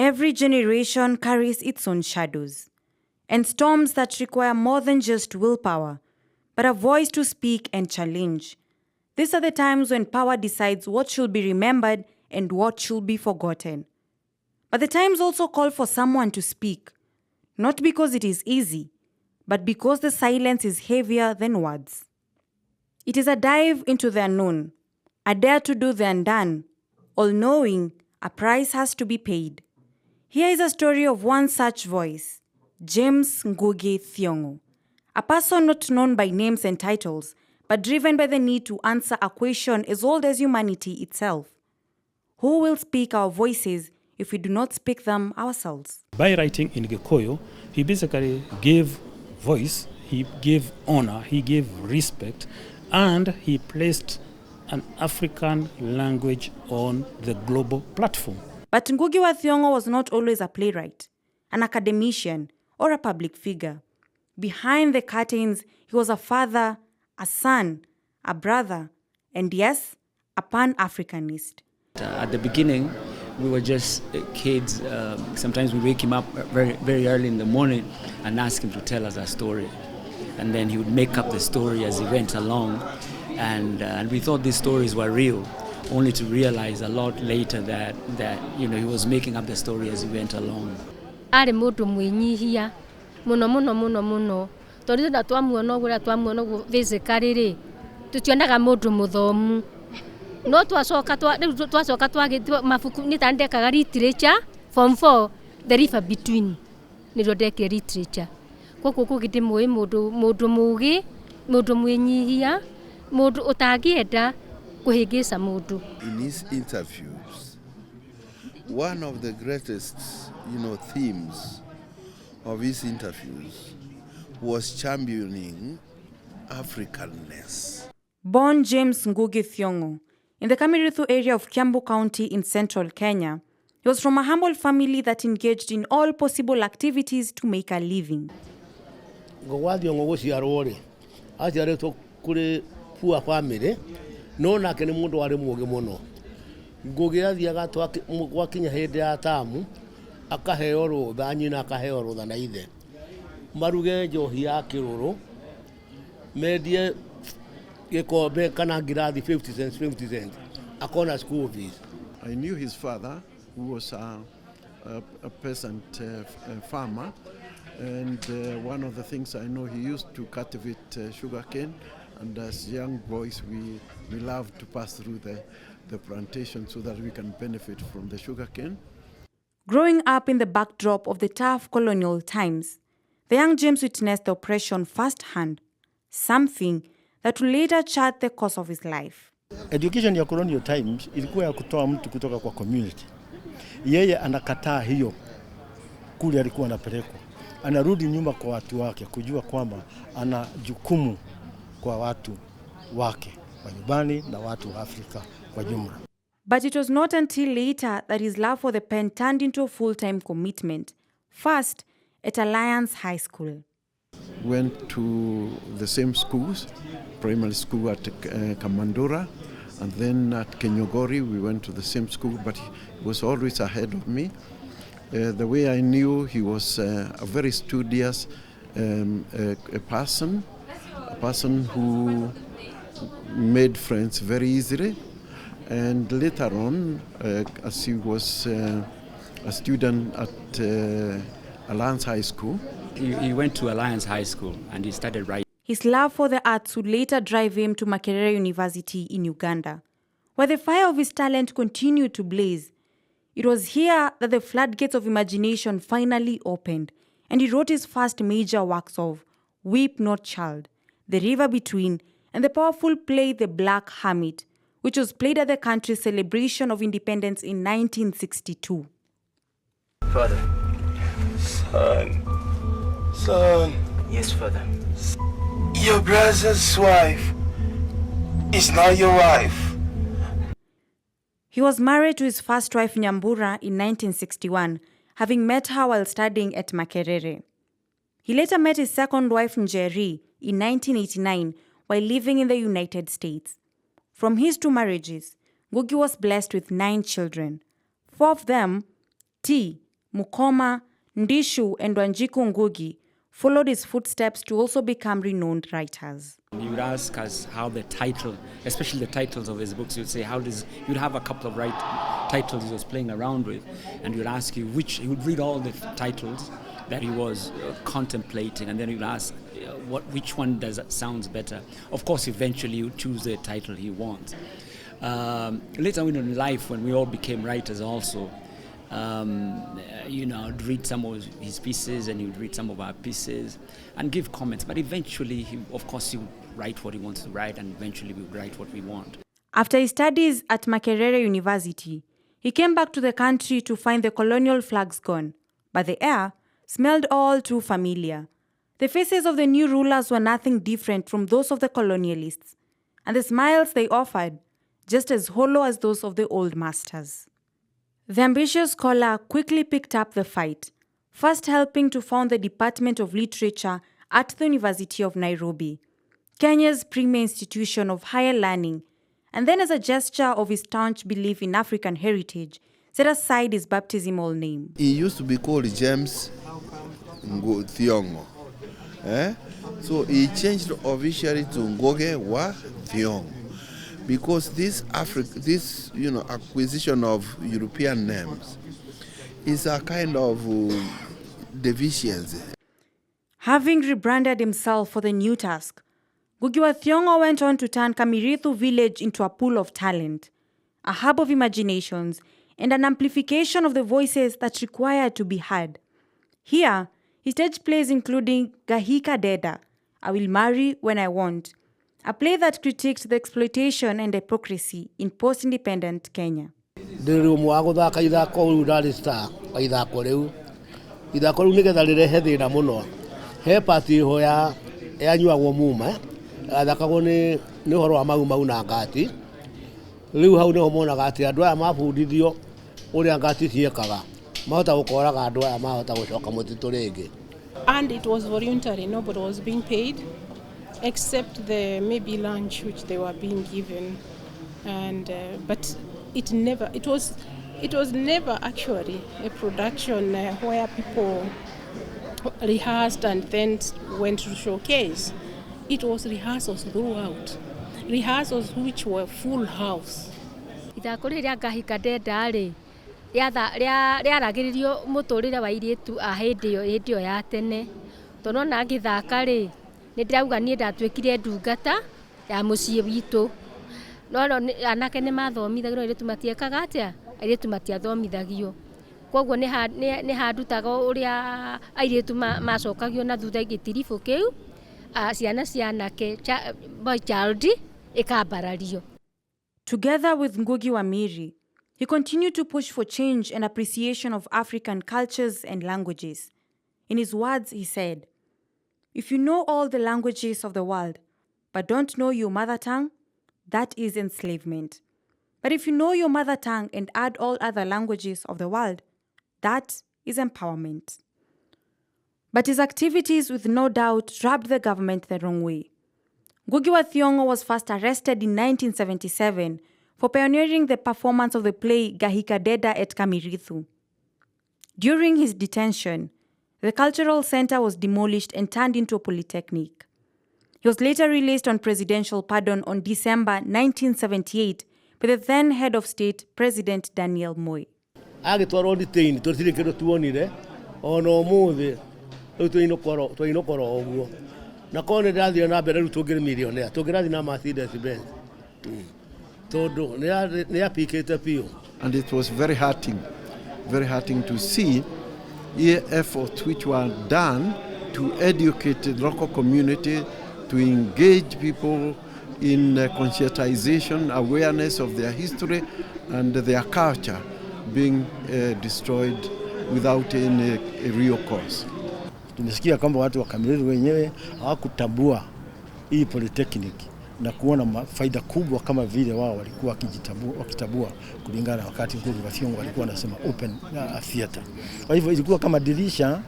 Every generation carries its own shadows and storms that require more than just willpower, but a voice to speak and challenge. These are the times when power decides what should be remembered and what should be forgotten. But the times also call for someone to speak, not because it is easy, but because the silence is heavier than words. It is a dive into the unknown, a dare to do the undone, all knowing a price has to be paid. Here is a story of one such voice, James Ngugi Thiong'O, a person not known by names and titles, but driven by the need to answer a question as old as humanity itself. Who will speak our voices if we do not speak them ourselves? By writing in Gikuyu, he basically gave voice, he gave honor, he gave respect, and he placed an African language on the global platform. But Ngugi wa Thiong'o was not always a playwright, an academician, or a public figure. Behind the curtains, he was a father, a son, a brother, and yes, a Pan-Africanist. At the beginning, we were just kids. Sometimes we wake him up very, very early in the morning and ask him to tell us a story. And then he would make up the story as he went along. And we thought these stories were real, only to realize a lot later that he was making up the story as he went along. Ari mutu mwinyihia muno tori na twamuona gura twamuona physically ri tutionaga mutu muthomu no twacoka twagitwa mafuku ni tandekaga literature form 4 the river between ni ndeke literature koko kugiti mwe mutu mugi mutu mwinyihia mutu utagienda kuhigisa mutu. In his interviews, one of the greatest themes of his interviews was championing Africanness. Born James Ngugi Thiong'O in the Kamirithu area of Kiambu County in central Kenya, he was from a humble family that engaged in all possible activities to make a living. Ngugi Thiong'o guciarwo ri aciaritwo kuri poor family no nake ni mundu wari mugi muno. Ngugi athiaga gwakinya hindi ya tamu akaheo rutha nyina akaheo rutha na ithe maruge njohi ya kiruru medie gikombe kana ngirathi 50 cents akona school fees. I knew his father, who was a peasant farmer, and one of the things I know, he used to cultivate sugarcane, and as young boys we loved to pass through the plantation so that we can benefit from the sugarcane. Growing up in the backdrop of the tough colonial times, the young James witnessed the oppression firsthand, something that would later chart the course of his life. Education ya colonial times ilikuwa ya kutoa mtu kutoka kwa community. Yeye anakataa hiyo kule alikuwa anapelekwa. Anarudi nyuma kwa watu wake kujua kwamba ana jukumu kwa watu wake wa nyumbani na watu wa Afrika kwa jumla. But it was not until later that his love for the pen turned into a full-time commitment, first at Alliance High School. Went to the same schools, primary school at Kamandura, and then at Kenyogori we went to the same school, but he was always ahead of me. The way I knew, he was a very studious a person who made friends very easily. And later on, as he was a student at Alliance High School. He went to Alliance High School and he started writing. His love for the arts would later drive him to Makerere University in Uganda, where the fire of his talent continued to blaze. It was here that the floodgates of imagination finally opened, and he wrote his first major works of Weep Not Child, The River Between, and the powerful play The Black Hermit, which was played at the country's celebration of independence in 1962. Father. Son. Yes, Father. Your brother's wife is not your wife. He was married to his first wife Nyambura in 1961, having met her while studying at Makerere. He later met his second wife Njeri in 1989 while living in the United States. From his two marriages, Ngugi was blessed with 9 children. 4 of them, T, Mukoma, Ndishu, and Wanjiku Ngugi followed his footsteps to also become renowned writers. You would ask us how the title, especially the titles of his books, you'd say, you'd have a couple of titles he was playing around with, and you'd ask you he would read all the titles that he was contemplating, and then you'd ask which one sounds better. Of course, eventually you choose the title he wants. Later on in life, when we all became writers also, I'd read some of his pieces and he would read some of our pieces and give comments. But eventually, he would write what he wants to write, and eventually we would write what we want. After his studies at Makerere University, he came back to the country to find the colonial flags gone, but the air smelled all too familiar. The faces of the new rulers were nothing different from those of the colonialists, and the smiles they offered just as hollow as those of the old masters. The ambitious scholar quickly picked up the fight, first helping to found the Department of Literature at the University of Nairobi, Kenya's premier institution of higher learning, and then as a gesture of his staunch belief in African heritage, set aside his baptismal name. He used to be called James Thiong'O. So he changed officially to Ngugi wa Thiong'o. Because this acquisition of European names is a kind of deficiency. Having rebranded himself for the new task, Ngugi wa Thiong'o went on to turn Kamirithu village into a pool of talent, a hub of imaginations, and an amplification of the voices that required to be heard. Here, he staged plays including Gahika Deda, I Will Marry When I Want, a play that critiqued the exploitation and hypocrisy in post-independent Kenya. And it was voluntary, nobody was being paid, except the maybe lunch which they were being given, and but it was never actually a production where people rehearsed and then went to showcase. It was rehearsals throughout, rehearsals which were full house. Rĩaragĩrĩrio mũtũrĩre wa airĩtu a hĩndĩ ĩyo ya tene, tondũ na ngĩthaka rĩ nĩndĩrauga niĩ ndatuĩkire ndungata ya mũciĩ witũ, no anake nĩmathomithagio airĩtu matiekaga atĩa, airĩtu matiathomithagio, koguo nĩ handutaga ũrĩa airĩtu macokagio na thutha gĩtiribũ kĩu, ciana cianake boy child ĩkambarario. Together with Ngugi wa Miri, he continued to push for change and appreciation of African cultures and languages. In his words, he said, "If you know all the languages of the world, but don't know your mother tongue, that is enslavement. But if you know your mother tongue and add all other languages of the world, that is empowerment." But his activities with no doubt rubbed the government the wrong way. Ngugi wa Thiong'o was first arrested in 1977 for pioneering the performance of the play Gahika Deda at Kamirithu. During his detention, the cultural center was demolished and turned into a polytechnic. He was later released on presidential pardon on December 1978 by the then head of state, President Daniel Moi. And it was very hurting to see efforts which were done to educate the local community, to engage people in conscientization, awareness of their history and their culture being destroyed without any real cause. Tumesikia kwamba watu wa Kamirithu wenyewe hawakutambua hii polytechnic na kuona faida kubwa kama vile wao walikuwa wakitabua kulingana na wakati Ngugi wa Thiong'o walikuwa wanasema open theater. Kwa hivyo ilikuwa kama dirisha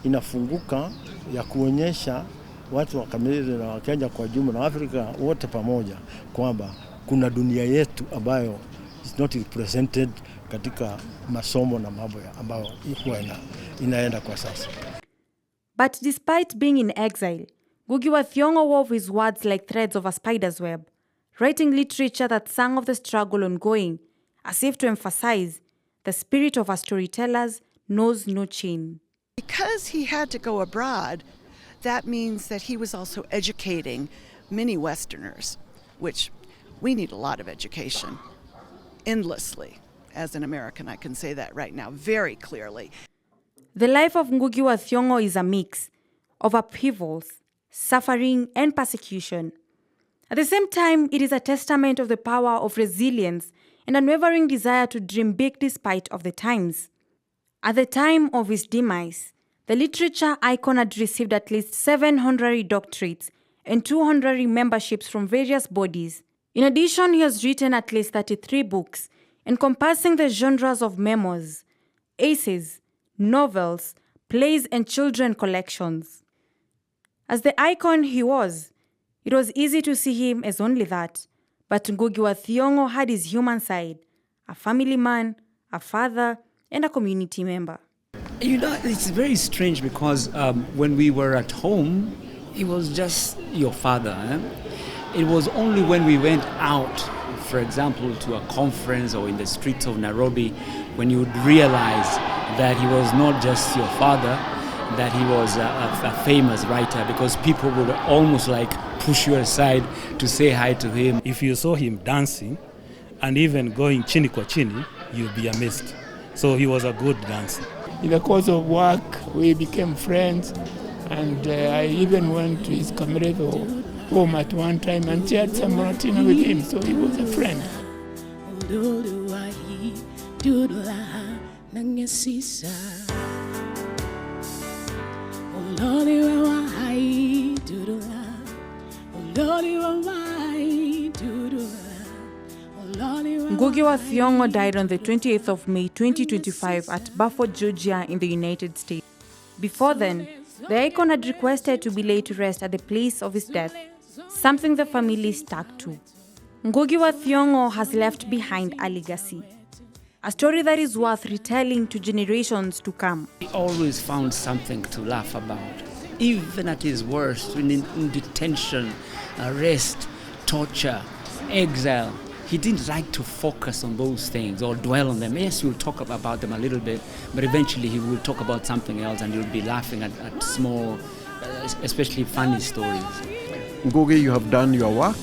inafunguka ya kuonyesha watu wa Kamirithu na Wakenya kwa jumla na Afrika wote pamoja kwamba kuna dunia yetu ambayo is not represented katika masomo na mambo ambayo huwa inaenda kwa sasa. But despite being in exile, Ngugi wa Thiong'o wove his words like threads of a spider's web, writing literature that sang of the struggle ongoing, as if to emphasize the spirit of our storytellers knows no chain. Because he had to go abroad, that means that he was also educating many Westerners, which we need a lot of education, endlessly. As an American, I can say that right now very clearly. The life of Ngugi wa Thiong'o is a mix of upheavals, suffering, and persecution. At the same time, it is a testament of the power of resilience and unwavering desire to dream big despite of the times. At the time of his demise, the literature icon had received at least 7 honorary doctorates and 2 honorary memberships from various bodies. In addition, he has written at least 33 books, encompassing the genres of memoirs, essays, novels, plays, and children collections. As the icon he was, it was easy to see him as only that, but Ngugi wa Thiong'o had his human side, a family man, a father, and a community member. You know, it's very strange because when we were at home, he was just your father. It was only when we went out, for example, to a conference or in the streets of Nairobi, when you would realize that he was not just your father, that he was a famous writer, because people would almost like push you aside to say hi to him. If you saw him dancing and even going chini kwa chini, you'd be amazed. So he was a good dancer. In the course of work, we became friends, and I even went to his Kamerevo home at one time and shared some routine with him, so he was a friend. Ngugi wa Thiong'o died on the 28th of May 2025 at Beaufort, Georgia in the United States. Before then, the icon had requested to be laid to rest at the place of his death, something the family stuck to. Ngugi wa Thiong'o has left behind a legacy, a story that is worth retelling to generations to come. He always found something to laugh about, even at his worst, in detention, arrest, torture, exile. He didn't like to focus on those things or dwell on them. Yes, we'll talk about them a little bit, but eventually he will talk about something else and you'll be laughing at small, especially funny stories. Ngugi, you have done your work.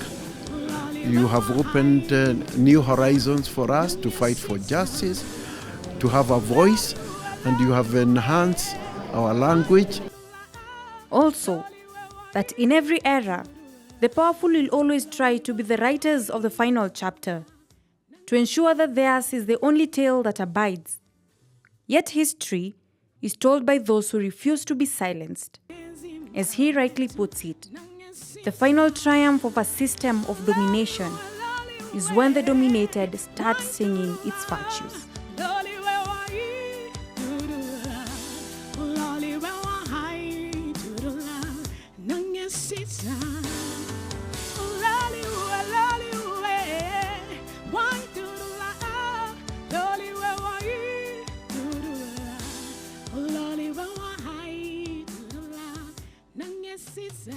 You have opened new horizons for us to fight for justice, to have a voice, and you have enhanced our language. Also, that in every era, the powerful will always try to be the writers of the final chapter, to ensure that theirs is the only tale that abides. Yet history is told by those who refuse to be silenced. As he rightly puts it, the final triumph of a system of domination is when the dominated start singing its virtues. Caesar.